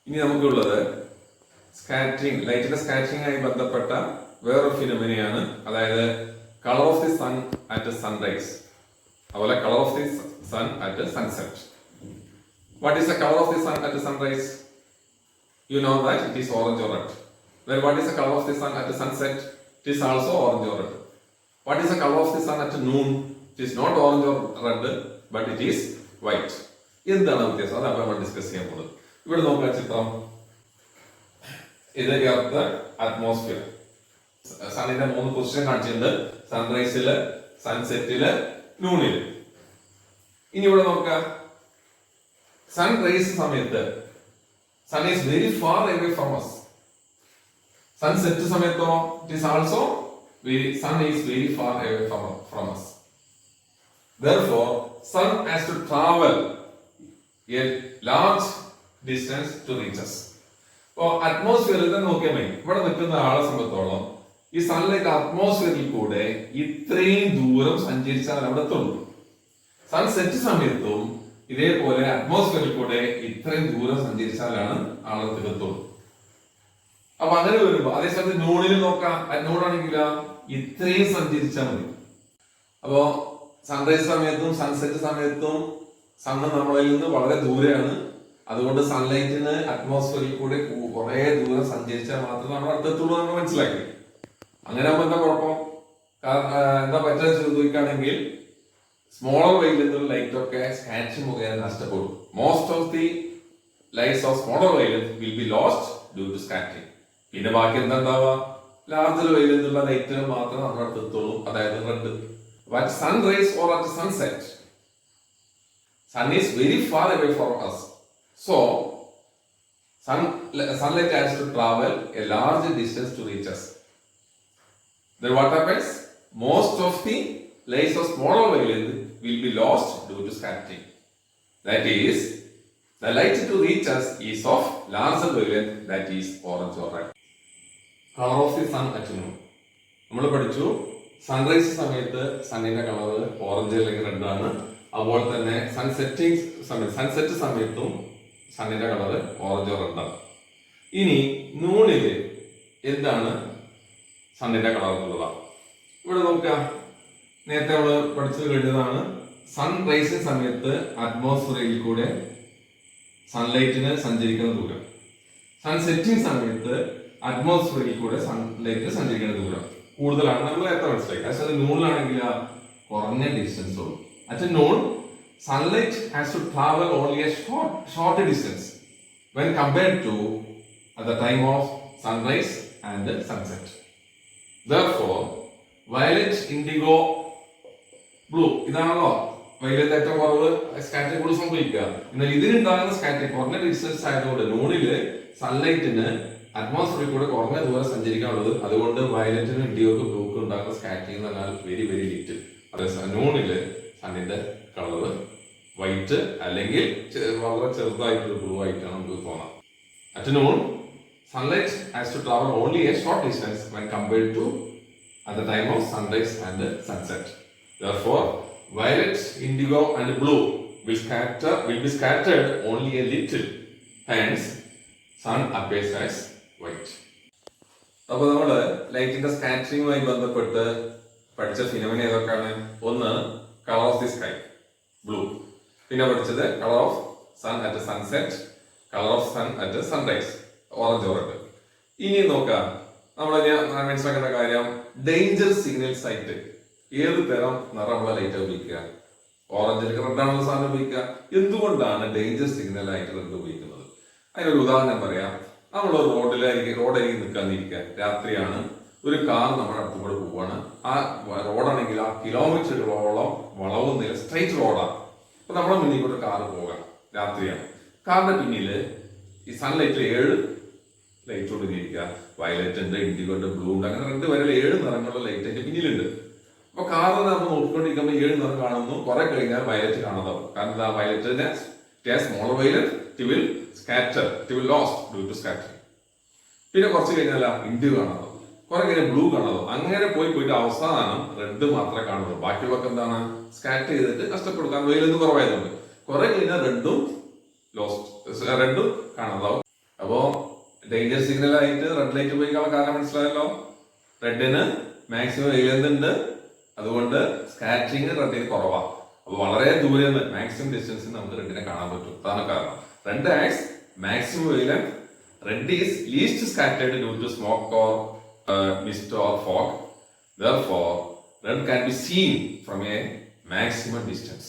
ഇനി നമുക്കുള്ളത് സ്കാറ്ററിംഗ്, ലൈറ്റിന്റെ സ്കാറ്ററിംഗ് ആയി ബന്ധപ്പെട്ട വേറൊരു ഫിനോമിനയാണ്, അതായത് colour of the sun at sunrise, അതുപോലെ colour of the sun at sunset. What is the colour of the sun at sunrise? You know that it is orange or red. Well, what is the color of the sun at sunset? It is also orange or red. What is the color of the sun at noon? It is not orange or red, but it is white. എന്താണ് വ്യത്യാസം? അതാണ് നമ്മൾ discuss ചെയ്യാൻ പോകുന്നത്. ഇവിടെ നോക്കുക ചിത്രം. ഇത് എർത്ത് അറ്റ്മോസ്ഫിയർ. സണ്ണിന്റെ 3 പൊസിഷൻ കാണിച്ചിട്ടുണ്ട്: സൺറൈസില്, സൺസെറ്റില്, നൂണില്. ഇനി ഇവിടെ നോക്കുക, സൺറൈസ് സമയത്ത് sun is very far away from us. Sunset samayatho it is also sun is very far away from us. Therefore, sun has to travel a large distance to reach us. അപ്പോൾ അറ്റ്മോസ്ഫിയറിൽ തന്നെ നോക്കിയാൽ മതി. ഇവിടെ നിൽക്കുന്ന ആളെ സംബന്ധിച്ചോളം ഈ സൺലൈറ്റ് അറ്റ്മോസ്ഫിയറിൽ കൂടെ ഇത്രയും ദൂരം സഞ്ചരിച്ചാൽ അവിടെ എത്തുള്ളൂ. സൺസെറ്റ് സമയത്തും ഇതേപോലെ അറ്റ്മോസ്ഫിയറിൽ കൂടെ ഇത്രയും ദൂരം സഞ്ചരിച്ചാലാണ് ആളെടുത്ത് എത്തുള്ളൂ. അപ്പൊ അങ്ങനെ വരുമ്പോ അതേസമയത്ത് നൂണിൽ നോക്കാം, നൂണാണെങ്കിൽ ഇത്രയും സഞ്ചരിച്ചാൽ മതി. അപ്പോ സൺറൈസ് സമയത്തും സൺസെറ്റ് സമയത്തും സണ്ണ് നമ്മളിൽ നിന്ന് വളരെ ദൂരെയാണ്. അതുകൊണ്ട് സൺലൈറ്റിന് അറ്റ്മോസ്ഫിയറിൽ കൂടെ കുറെ ദൂരം സഞ്ചരിച്ചാൽ മാത്രമേ നമ്മൾ അടുത്തെത്തുള്ളൂ നമ്മൾ മനസ്സിലാക്കി. അങ്ങനെ ആകുമ്പോൾ എന്താ കുഴപ്പം? എന്താ പറ്റുക ചോദിക്കുകയാണെങ്കിൽ സ്മോളർ വെയിൽ നിന്നുള്ള ലൈറ്റ് ഒക്കെ സ്കാറ്ററിംഗ് മുഖേന നഷ്ടപ്പെടും. Most of the lights of smaller വെയിൽ will be lost due to scattering. പിന്നെ ബാക്കി എന്താ ഉണ്ടാവുക? ലാർജർ വെയിൽ നിന്നുള്ള ലൈറ്റുകൾ മാത്രമേ നമ്മുടെ അടുത്ത് എത്തുള്ളൂ, അതായത് red. At sunrise or at sunset sun is very far away from us, so sunlight has to travel a large distance to reach us. Then what happens? Most of the lights of smaller wavelength will be lost due to scattering. That is, the light to reach us is of larger wavelength, that is orange or red. Color of the sun at noon. നമ്മൾ പഠിച്ചു sunrise സമയത്ത് സണ്ണിന്റെ colour orange അല്ലെങ്കിൽ red ആണ്. അതുപോലെ തന്നെ sunset സമയത്തും സണ്ണിന്റെ colour orange red ആണ്. ഇനി നൂണില് എന്താണ് സണ്ണിന്റെ കളർ എന്നുള്ളതാണ്. ഇവിടെ നോക്കുക, നേരത്തെ നമ്മൾ പഠിച്ചത് കഴിഞ്ഞതാണ്. സൺറൈസിംഗ് സമയത്ത് അറ്റ്മോസ്ഫിയറിൽ കൂടെ സൺലൈറ്റിന് സഞ്ചരിക്കുന്ന ദൂരം, സൺസെറ്റിംഗ് സമയത്ത് അറ്റ്മോസ്ഫിയറിൽ കൂടെ സൺലൈറ്റിന് സഞ്ചരിക്കുന്ന ദൂരം കൂടുതലാണ്. നമ്മൾ നേരത്തെ മനസ്സിലാക്കി. പക്ഷേ നൂണിലാണെങ്കിൽ കുറഞ്ഞ ഡിസ്റ്റൻസ് ഉള്ളൂ. At noon, sunlight has to travel only a short distance when compared to at the time of sunrise and sunset. Therefore, violet, indigo, blue ഇതാണല്ലോ വൈലറ്റ് ഏറ്റവും കുറവ് സ്കാറ്ററിംഗ് കൂടി സംഭവിക്കുക. എന്നാൽ ഇതിനുണ്ടാകുന്ന സ്കാറ്ററിംഗ് കുറഞ്ഞ ഡിസ്റ്റൻസ് ആയതുകൊണ്ട് നൂണില് സൺലൈറ്റിന് അറ്റ്മോസ്ഫിയറിൽ കൂടെ കുറഞ്ഞ ദൂരം സഞ്ചരിക്കാനുള്ളത്. അതുകൊണ്ട് വയലറ്റിനും ഇൻഡിഗോക്കും ബ്ലൂക്കും ഉണ്ടാകുന്ന സ്കാറ്ററിംഗ് എന്ന് പറഞ്ഞാൽ വെരി വെരി ലിറ്റിൽ. അതേ നൂണില് സണ്ണിന്റെ കളറ് വൈറ്റ് അല്ലെങ്കിൽ വളരെ ചെറുതായിട്ടുള്ള ബ്ലൂ ആയിട്ടാണ് നമുക്ക് തോന്നാം. At noon, sunlight has to travel only a short distance when compared to at the time of sunrise and sunset. Therefore, violet, indigo and blue will be scattered only a little. Hence, sun appears as white. അപ്പോൾ നമ്മള് ലൈറ്റിന്റെ സ്കാറ്ററിംഗുമായി ബന്ധപ്പെട്ട് പഠിച്ച phenomena ഏതൊക്കെയാണ്? ഒന്ന്, colour of the sky blue. പിന്നെ പഠിച്ചത് colour of sun at sunset, colour of sun at sunrise orange or red. ഇനി നോക്കാം, നമ്മൾ മനസ്സിലാക്കേണ്ട കാര്യം ഡേഞ്ചർ സിഗ്നൽസ് ആയിട്ട് ഏത് തരം നിറമുള്ള ലൈറ്റ് ഉപയോഗിക്കുക? ഓറഞ്ചിലേക്ക് റെഡ് ആണുള്ള സാധനം ഉപയോഗിക്കുക. എന്തുകൊണ്ടാണ് ഡേഞ്ചർ സിഗ്നൽ ആയിട്ട് റെഡ് ഉപയോഗിക്കുന്നത്? അതിനൊരു ഉദാഹരണം പറയാം. നമ്മൾ റോഡരികിൽ നിൽക്കാന്നിരിക്കുക, രാത്രിയാണ്, ഒരു കാർ നമ്മുടെ അടുത്ത് കൂടെ പോവാണ്. ആ റോഡാണെങ്കിൽ ആ കിലോമീറ്ററുകളോളം വളവും നില സ്ട്രൈറ്റ് റോഡാണ്. അപ്പൊ നമ്മുടെ മുന്നിൽ കൂടെ കാർ പോകാം, രാത്രിയാണ്. കാറിന്റെ പിന്നില് ഈ സൺലൈറ്റിൽ 7 ലൈറ്റ് കൊണ്ടിരിക്കുക. വയലറ്റ് ഉണ്ട്, ഇൻഡിഗോ ഉണ്ട്, ബ്ലൂ ഉണ്ട്, അങ്ങനെ 2 വരെ 7 നിറങ്ങളുള്ള ലൈറ്റ് അതിന്റെ പിന്നിലുണ്ട്. അപ്പൊ കാറിൽ നമ്മൾ നോക്കിക്കൊണ്ടിരിക്കുമ്പോൾ 7 നിറം കാണുന്നു. കുറെ കഴിഞ്ഞാൽ വയലറ്റ് കാണാതാവും. കാരണം എന്താ? വയലറ്റിന്റെ smaller violet it will scatter, it will lost due to scattering. പിന്നെ കുറച്ച് കഴിഞ്ഞാൽ ഇൻഡിഗോ കാണാതാവും, കുറെ കഴിഞ്ഞാൽ ബ്ലൂ കാണാതാവും. അങ്ങനെ പോയിട്ട് അവസാനം റെഡ് മാത്രമേ കാണുള്ളൂ. ബാക്കിയുള്ളതൊക്കെ എന്താണ്? സ്കാറ്റർ ചെയ്തിട്ട് നഷ്ടപ്പെടും. കാരണം വെയിലൊന്നും കുറവായതുകൊണ്ട്. കുറെ കഴിഞ്ഞാൽ റെഡും കാണാതാവും. ഡേഞ്ചർ സിഗ്നൽ ആയിട്ട് റെഡ് ലൈറ്റ് ഉപയോഗിക്കാനുള്ള കാരണം മനസ്സിലായല്ലോ. റെഡിന് മാക്സിമം വെയിലെന്ത് ഉണ്ട്, അതുകൊണ്ട് സ്കാറ്ററിങ് റെഡിന് കുറവാണ്. അപ്പൊ വളരെ ദൂരെ നിന്ന് മാക്സിമം ഡിസ്റ്റൻസിൽ നമുക്ക് റെഡിനെ കാണാൻ പറ്റും. അതാണ് കാരണം. Red acts maximum wavelength, red is least scattered due to smoke or mist or fog. Therefore, red can be seen from a maximum distance.